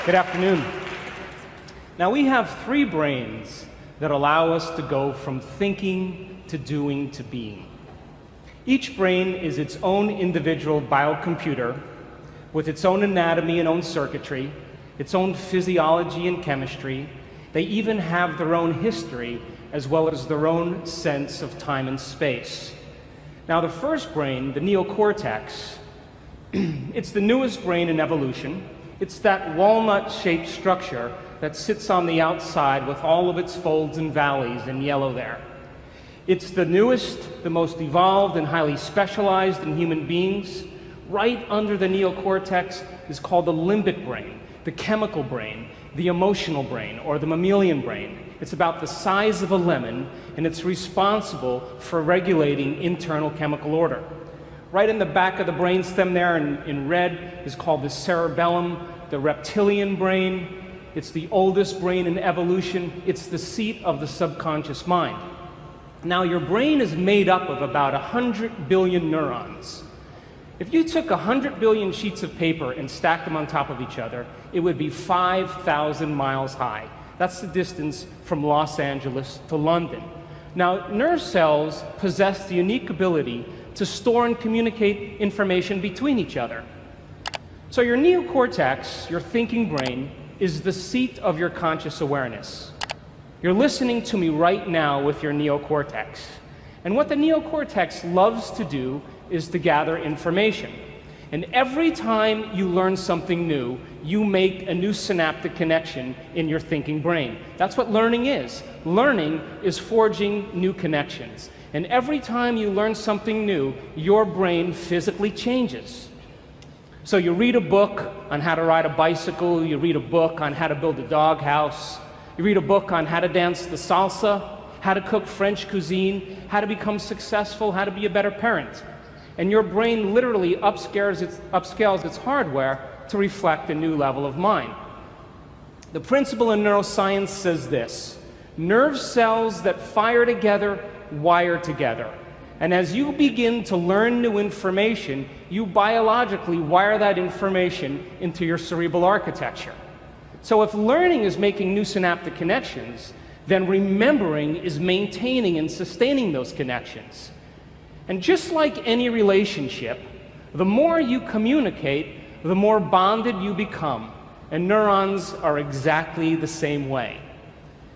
Good afternoon. Now, we have three brains that allow us to go from thinking to doing to being. Each brain is its own individual biocomputer with its own anatomy and own circuitry, its own physiology and chemistry. They even have their own history as well as their own sense of time and space. Now, the first brain, the neocortex, it's the newest brain in evolution. It's that walnut-shaped structure that sits on the outside with all of its folds and valleys in yellow there. It's the newest, the most evolved and highly specialized in human beings. Right under the neocortex is called the limbic brain, the chemical brain, the emotional brain, or the mammalian brain. It's about the size of a lemon, and it's responsible for regulating internal chemical order. Right in the back of the brainstem there in red is called the cerebellum, the reptilian brain. It's the oldest brain in evolution. It's the seat of the subconscious mind. Now, your brain is made up of about 100 billion neurons. If you took 100 billion sheets of paper and stacked them on top of each other, it would be 5,000 miles high. That's the distance from Los Angeles to London. Now, nerve cells possess the unique ability to store and communicate information between each other. So your neocortex, your thinking brain, is the seat of your conscious awareness. You're listening to me right now with your neocortex. And what the neocortex loves to do is to gather information. And every time you learn something new, you make a new synaptic connection in your thinking brain. That's what learning is. Learning is forging new connections. And every time you learn something new, your brain physically changes. So you read a book on how to ride a bicycle, you read a book on how to build a doghouse, you read a book on how to dance the salsa, how to cook French cuisine, how to become successful, how to be a better parent. And your brain literally upscales its hardware to reflect a new level of mind. The principle in neuroscience says this: nerve cells that fire together wire together. And as you begin to learn new information, you biologically wire that information into your cerebral architecture. So if learning is making new synaptic connections, then remembering is maintaining and sustaining those connections. And just like any relationship, the more you communicate, the more bonded you become. And neurons are exactly the same way.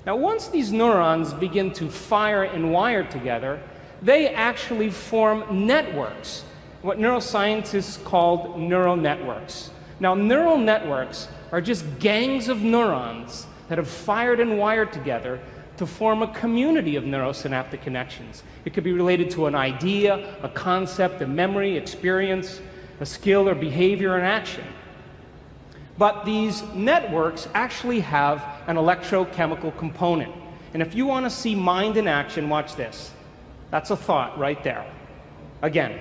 Now, once these neurons begin to fire and wire together, they actually form networks, what neuroscientists call neural networks. Now, neural networks are just gangs of neurons that have fired and wired together to form a community of neurosynaptic connections. It could be related to an idea, a concept, a memory, experience, a skill or behavior and action. But these networks actually have an electrochemical component. And if you want to see mind in action, watch this. That's a thought right there. Again.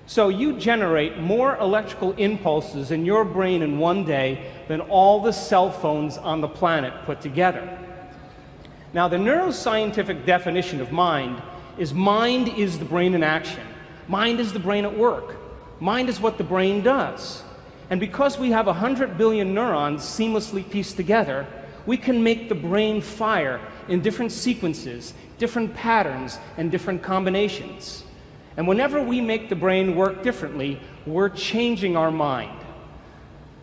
So you generate more electrical impulses in your brain in one day than all the cell phones on the planet put together. Now, the neuroscientific definition of mind is the brain in action. Mind is the brain at work. Mind is what the brain does. And because we have 100 billion neurons seamlessly pieced together, we can make the brain fire in different sequences, different patterns, and different combinations. And whenever we make the brain work differently, we're changing our mind.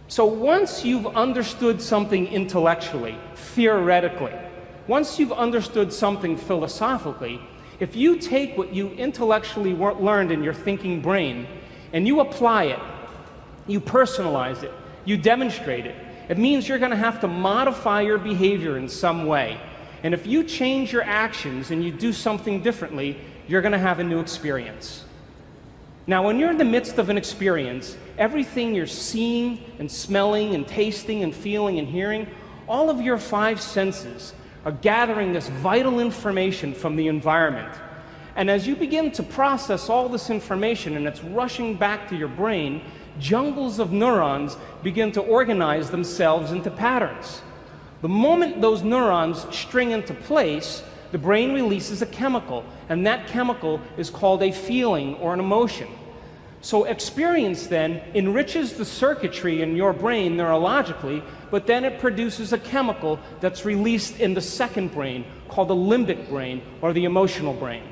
So once you've understood something intellectually, theoretically, once you've understood something philosophically, if you take what you intellectually learned in your thinking brain and you apply it, you personalize it, you demonstrate it, it means you're going to have to modify your behavior in some way. And if you change your actions and you do something differently, you're going to have a new experience. Now, when you're in the midst of an experience, everything you're seeing and smelling and tasting and feeling and hearing, all of your five senses are gathering this vital information from the environment. And as you begin to process all this information and it's rushing back to your brain, jungles of neurons begin to organize themselves into patterns. The moment those neurons string into place, the brain releases a chemical, and that chemical is called a feeling or an emotion. So experience then enriches the circuitry in your brain neurologically, but then it produces a chemical that's released in the second brain called the limbic brain, or the emotional brain.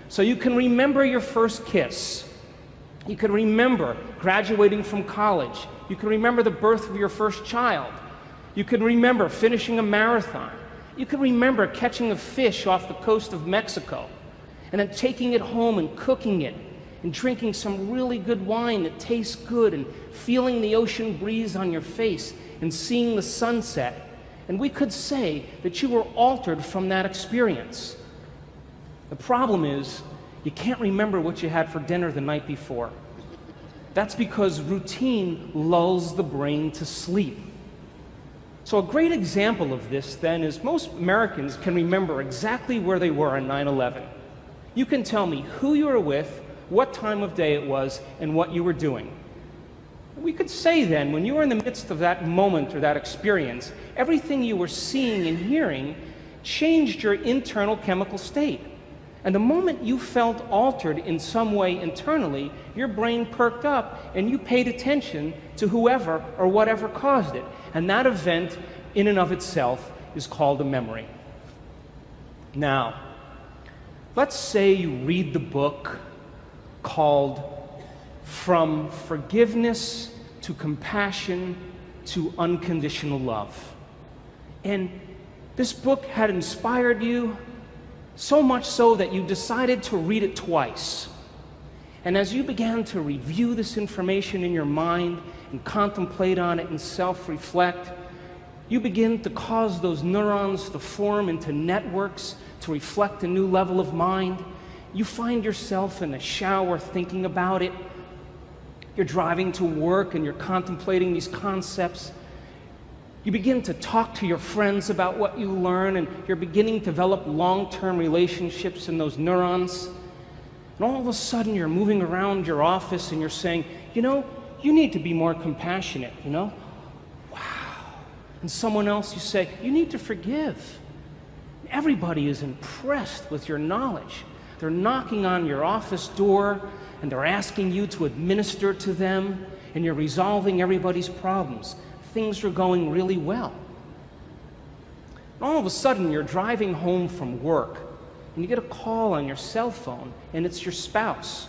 So you can remember your first kiss. You can remember graduating from college. You can remember the birth of your first child. You can remember finishing a marathon. You can remember catching a fish off the coast of Mexico and then taking it home and cooking it and drinking some really good wine that tastes good and feeling the ocean breeze on your face and seeing the sunset. And we could say that you were altered from that experience. The problem is, you can't remember what you had for dinner the night before. That's because routine lulls the brain to sleep. So a great example of this then is most Americans can remember exactly where they were on 9/11. You can tell me who you were with, what time of day it was, and what you were doing. We could say then, when you were in the midst of that moment or that experience, everything you were seeing and hearing changed your internal chemical state. And the moment you felt altered in some way internally, your brain perked up and you paid attention to whoever or whatever caused it. And that event, in and of itself, is called a memory. Now, let's say you read the book called From Forgiveness to Compassion to Unconditional Love. And this book had inspired you, so much so that you decided to read it twice. And as you began to review this information in your mind and contemplate on it and self-reflect, you begin to cause those neurons to form into networks to reflect a new level of mind. You find yourself in the shower thinking about it. You're driving to work and you're contemplating these concepts. You begin to talk to your friends about what you learn, and you're beginning to develop long-term relationships in those neurons. And all of a sudden, you're moving around your office and you're saying, you know, you need to be more compassionate, you know? Wow. And someone else, you say, you need to forgive. Everybody is impressed with your knowledge. They're knocking on your office door and they're asking you to administer to them, and you're resolving everybody's problems. Things are going really well. And all of a sudden, you're driving home from work and you get a call on your cell phone, and it's your spouse.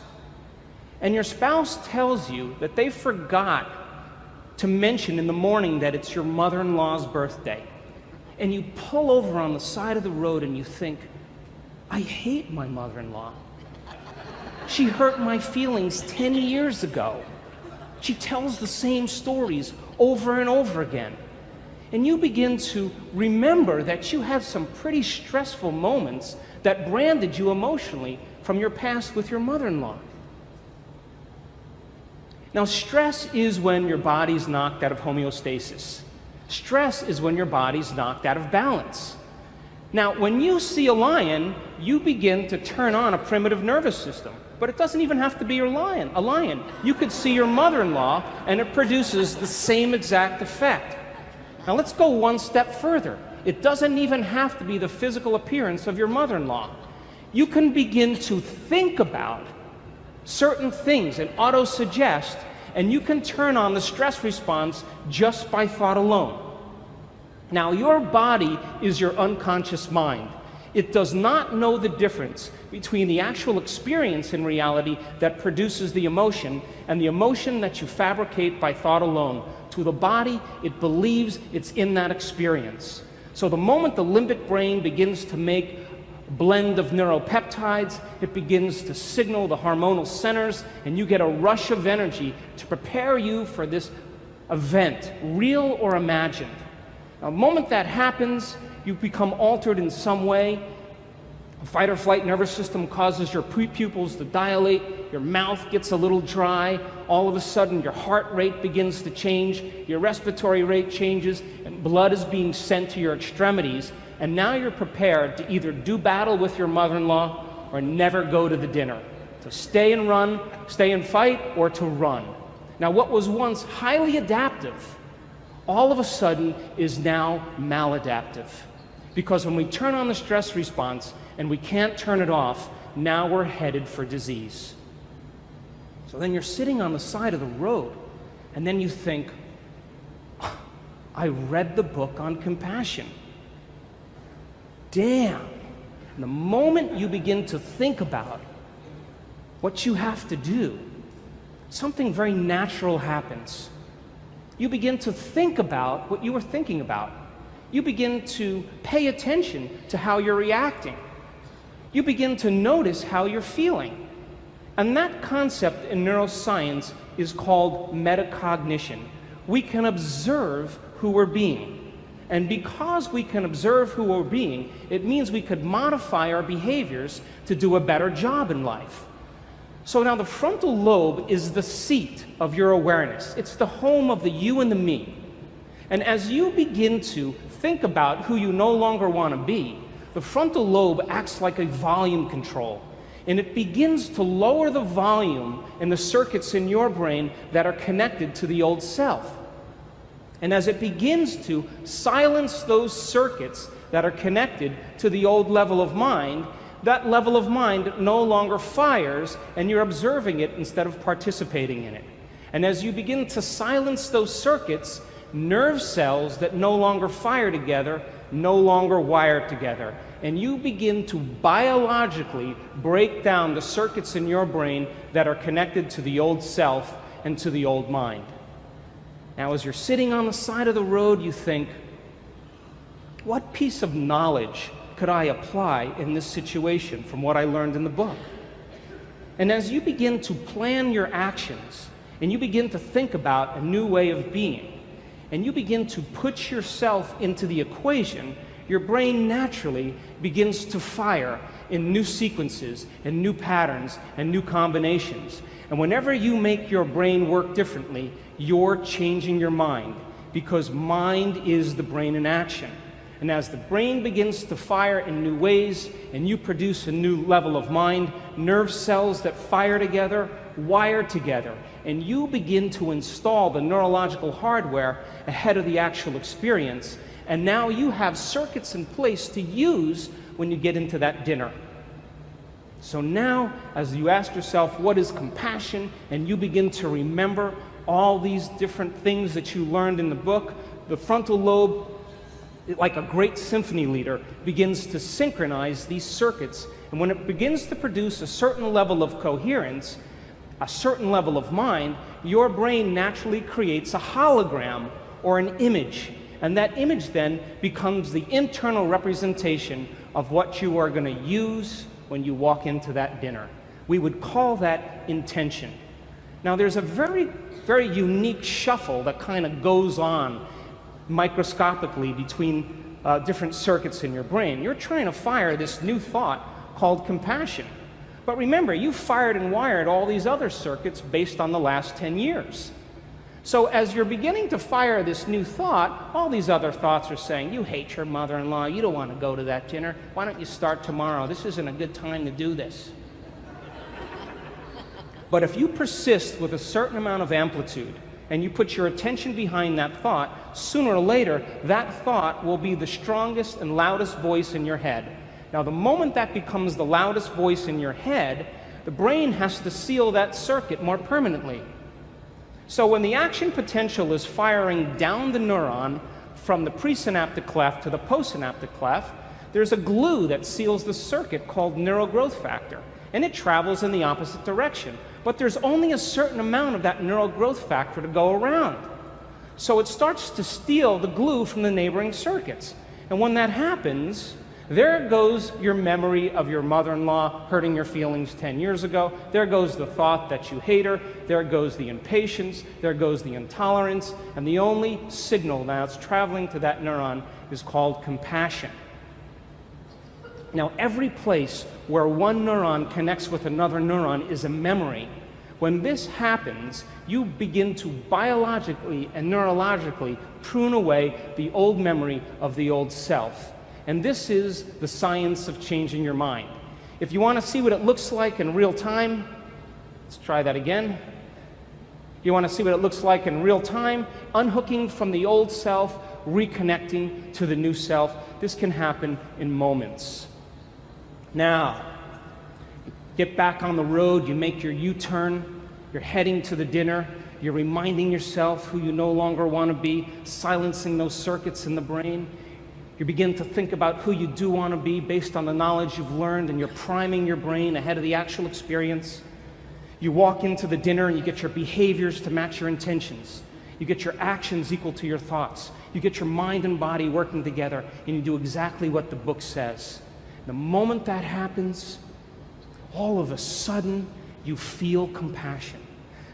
And your spouse tells you that they forgot to mention in the morning that it's your mother-in-law's birthday. And you pull over on the side of the road and you think, I hate my mother-in-law. She hurt my feelings 10 years ago. She tells the same stories over and over again. And you begin to remember that you had some pretty stressful moments that branded you emotionally from your past with your mother-in-law. Now, stress is when your body's knocked out of homeostasis. Stress is when your body's knocked out of balance. Now, when you see a lion, you begin to turn on a primitive nervous system. But it doesn't even have to be a lion. You could see your mother-in-law, and it produces the same exact effect. Now, let's go one step further. It doesn't even have to be the physical appearance of your mother-in-law. You can begin to think about certain things and auto-suggest, and you can turn on the stress response just by thought alone. Now, your body is your unconscious mind. It does not know the difference between the actual experience in reality that produces the emotion and the emotion that you fabricate by thought alone. To the body, it believes it's in that experience. So the moment the limbic brain begins to make a blend of neuropeptides, it begins to signal the hormonal centers, and you get a rush of energy to prepare you for this event, real or imagined. Now, the moment that happens, you become altered in some way. The fight or flight nervous system causes your pupils to dilate, your mouth gets a little dry, all of a sudden your heart rate begins to change, your respiratory rate changes, and blood is being sent to your extremities, and now you're prepared to either do battle with your mother-in-law or never go to the dinner. To stay and run, stay and fight, or to run. Now, what was once highly adaptive, all of a sudden is now maladaptive. Because when we turn on the stress response and we can't turn it off, now we're headed for disease. So then you're sitting on the side of the road, and then you think, I read the book on compassion. Damn. And the moment you begin to think about what you have to do, something very natural happens. You begin to think about what you were thinking about. You begin to pay attention to how you're reacting. You begin to notice how you're feeling. And that concept in neuroscience is called metacognition. We can observe who we're being. And because we can observe who we're being, it means we could modify our behaviors to do a better job in life. So now the frontal lobe is the seat of your awareness. It's the home of the you and the me. And as you begin to think about who you no longer want to be, the frontal lobe acts like a volume control. And it begins to lower the volume in the circuits in your brain that are connected to the old self. And as it begins to silence those circuits that are connected to the old level of mind, that level of mind no longer fires, and you're observing it instead of participating in it. And as you begin to silence those circuits, nerve cells that no longer fire together no longer wire together. And you begin to biologically break down the circuits in your brain that are connected to the old self and to the old mind. Now, as you're sitting on the side of the road, you think, what piece of knowledge could I apply in this situation from what I learned in the book? And as you begin to plan your actions, and you begin to think about a new way of being, and you begin to put yourself into the equation, your brain naturally begins to fire in new sequences and new patterns and new combinations. And whenever you make your brain work differently, you're changing your mind, because mind is the brain in action. And as the brain begins to fire in new ways and you produce a new level of mind, nerve cells that fire together wire together, and you begin to install the neurological hardware ahead of the actual experience. And now you have circuits in place to use when you get into that dinner. So now, as you ask yourself, what is compassion? And you begin to remember all these different things that you learned in the book, the frontal lobe, like a great symphony leader, begins to synchronize these circuits. And when it begins to produce a certain level of coherence, a certain level of mind, your brain naturally creates a hologram or an image. And that image then becomes the internal representation of what you are going to use when you walk into that dinner. We would call that intention. Now, there's a very, very unique shuffle that kind of goes on microscopically between different circuits in your brain. You're trying to fire this new thought called compassion. But remember, you fired and wired all these other circuits based on the last 10 years. So as you're beginning to fire this new thought, all these other thoughts are saying, you hate your mother-in-law, you don't want to go to that dinner, why don't you start tomorrow? This isn't a good time to do this. But if you persist with a certain amount of amplitude, and you put your attention behind that thought, sooner or later, that thought will be the strongest and loudest voice in your head. Now, the moment that becomes the loudest voice in your head, the brain has to seal that circuit more permanently. So when the action potential is firing down the neuron from the presynaptic cleft to the postsynaptic cleft, there's a glue that seals the circuit called neural growth factor, and it travels in the opposite direction. But there's only a certain amount of that neural growth factor to go around. So it starts to steal the glue from the neighboring circuits. And when that happens, there goes your memory of your mother-in-law hurting your feelings 10 years ago. There goes the thought that you hate her. There goes the impatience. There goes the intolerance. And the only signal that's traveling to that neuron is called compassion. Now, every place where one neuron connects with another neuron is a memory. When this happens, you begin to biologically and neurologically prune away the old memory of the old self. And this is the science of changing your mind. If you want to see what it looks like in real time, let's try that again. You want to see what it looks like in real time, unhooking from the old self, reconnecting to the new self. This can happen in moments. Now, get back on the road, you make your U-turn, you're heading to the dinner, you're reminding yourself who you no longer want to be, silencing those circuits in the brain. You begin to think about who you do want to be based on the knowledge you've learned, and you're priming your brain ahead of the actual experience. You walk into the dinner and you get your behaviors to match your intentions. You get your actions equal to your thoughts. You get your mind and body working together, and you do exactly what the book says. The moment that happens, all of a sudden, you feel compassion.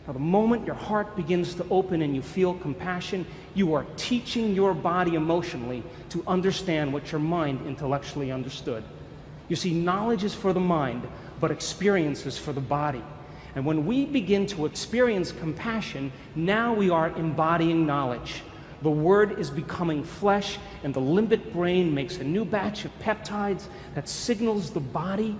Now, the moment your heart begins to open and you feel compassion, you are teaching your body emotionally to understand what your mind intellectually understood. You see, knowledge is for the mind, but experience is for the body. And when we begin to experience compassion, now we are embodying knowledge. The word is becoming flesh, and the limbic brain makes a new batch of peptides that signals the body,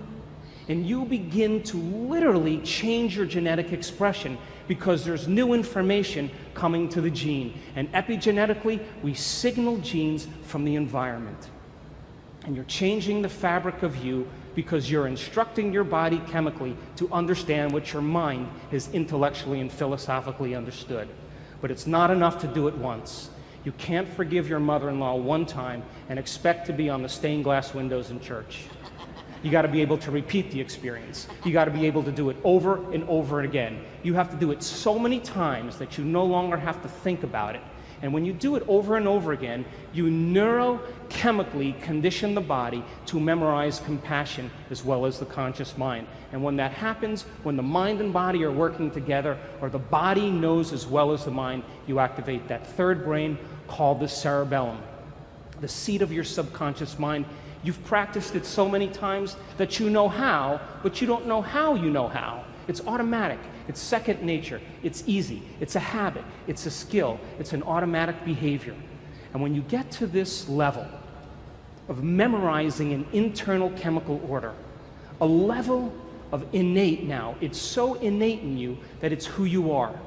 and you begin to literally change your genetic expression because there's new information coming to the gene. And epigenetically, we signal genes from the environment. And you're changing the fabric of you because you're instructing your body chemically to understand what your mind has intellectually and philosophically understood. But it's not enough to do it once. You can't forgive your mother-in-law one time and expect to be on the stained glass windows in church. You got to be able to repeat the experience. You got to be able to do it over and over again. You have to do it so many times that you no longer have to think about it. And when you do it over and over again, you neurochemically condition the body to memorize compassion as well as the conscious mind. And when that happens, when the mind and body are working together, or the body knows as well as the mind, you activate that third brain called the cerebellum, the seat of your subconscious mind. You've practiced it so many times that you know how, but you don't know how you know how. It's automatic. It's second nature. It's easy. It's a habit. It's a skill. It's an automatic behavior. And when you get to this level of memorizing an internal chemical order, a level of innate now, it's so innate in you that it's who you are.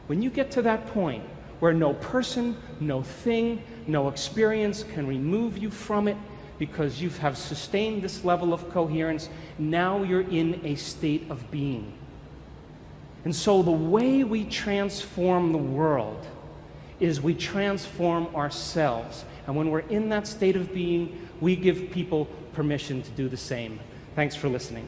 When you get to that point where no person, no thing, no experience can remove you from it, because you have sustained this level of coherence, now you're in a state of being. And so the way we transform the world is we transform ourselves. And when we're in that state of being, we give people permission to do the same. Thanks for listening.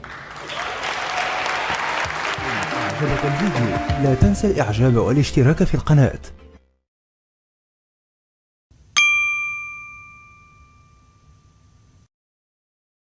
أعجبك الفيديو لا تنسى الإعجاب والاشتراك في القناة.